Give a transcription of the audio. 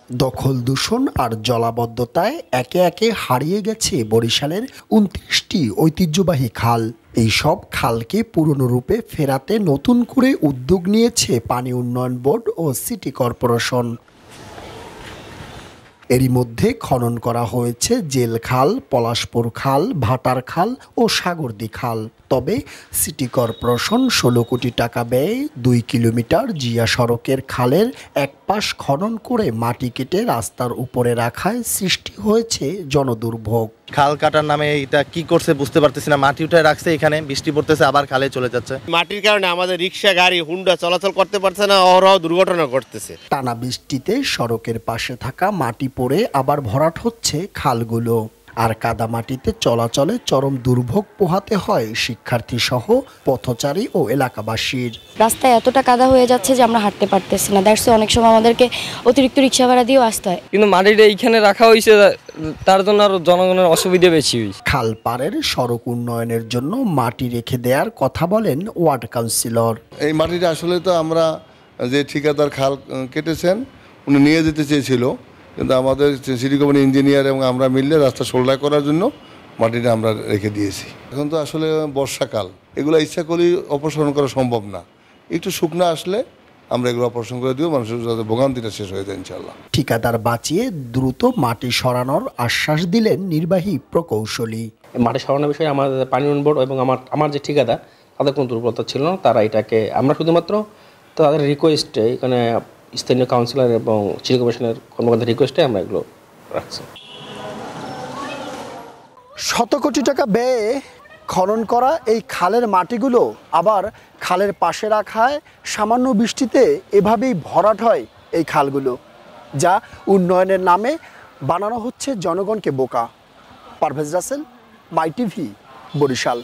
দখল দূষণ আর জলাবদ্ধতায় একে একে হারিয়ে গেছে বরিশালের ২৯টি ঐতিহ্যবাহী খাল। এই সব খালকে পুরনো রূপে ফেরাতে নতুন করে উদ্যোগ নিয়েছে পানি উন্নয়ন বোর্ড ও সিটি কর্পোরেশন। এরই মধ্যে খনন করা হয়েছে জেল খাল, পলাশপুর খাল, ভাটার খাল ও সাগরদী খাল। তবে সিটি কর্পোরেশন ১৬ কোটি টাকা ব্যয়ে ২ কিলোমিটার জিয়া সড়কের খালের এক পাশ খনন করে মাটি কেটে রাস্তার উপরে রাখায় সৃষ্টি হয়েছে জনদুর্ভোগ। খাল কাটার নামে এটা কি করছে বুঝতে পারতেছি না। মাটি উঠে রাখছে, এখানে বৃষ্টি পড়তেছে আবার খালে চলে যাচ্ছে। মাটির কারণে আমাদের রিক্সা, গাড়ি, হুন্ডা চলাচল করতে পারছে না, অহরহ দুর্ঘটনা ঘটতেছে। টানা বৃষ্টিতে সড়কের পাশে থাকা মাটি পড়ে আবার ভরাট হচ্ছে খালগুলো, আর কাদামাটিতে চলাচলে চরম দুর্ভোগ পোহাতে হয় শিক্ষার্থী সহ পথচারী ও এলাকাবাসীর। রাস্তায় এতটা কাদা হয়ে যাচ্ছে যে আমরা হাঁটতে পারতেছি না। দ্যাটস অনেক সময় আমাদেরকে অতিরিক্ত রিক্সা ভাড়া দিয়েও আসতে হয়। কিন্তু মাটিটা এইখানে রাখা হয়েছে, তার জন্য আরো জনগণের অসুবিধা বেশি হয়েছে। খাল পাড়ের সড়ক উন্নয়নের জন্য মাটি রেখে দেওয়ার কথা বলেন ওয়ার্ড কাউন্সিলর। এই মাটিটা আসলে তো আমরা যে ঠিকাদার খাল কেটেছেন উনি নিয়ে যেতে চেয়েছিল, কিন্তু আমাদের সিটি কোম্পানি ইঞ্জিনিয়ার এবং আমরা মিললে রাস্তা সোল্ডার করার জন্য মাটিটা আমরা রেখে দিয়েছি। এখন তো আসলে বর্ষাকাল, এগুলো ইচ্ছা করলেই অপসারণ করা সম্ভব না। একটু শুকনো আসলে আমরা এগুলো অপসারণ করে দিব, মানুষের যাতে ভোগান্তিটা শেষ হয়ে যায় ইনশাল্লাহ। ঠিকাদার বাঁচিয়ে দ্রুত মাটি সরানোর আশ্বাস দিলেন নির্বাহী প্রকৌশলী। মাটি সরানোর বিষয়ে আমাদের পানি উন্নয়ন বোর্ড এবং আমার যে ঠিকাদার তাদের কোনো দুর্বলতা ছিল না। তারা এটাকে আমরা শুধুমাত্র তাদের রিকোয়েস্টে, এখানে স্থানীয় কাউন্সিলর এবং সিটি কর্পোরেশনের কর্মকর্তার রিকোয়েস্টে আমরা এগুলো রাখছি। শত কোটি টাকা ব্যয়ে খনন করা এই খালের মাটিগুলো আবার খালের পাশে রাখায় সামান্য বৃষ্টিতে এভাবেই ভরাট হয় এই খালগুলো, যা উন্নয়নের নামে বানানো হচ্ছে জনগণকে বোকা। পারভেজ রাসেল, মাই টিভি, বরিশাল।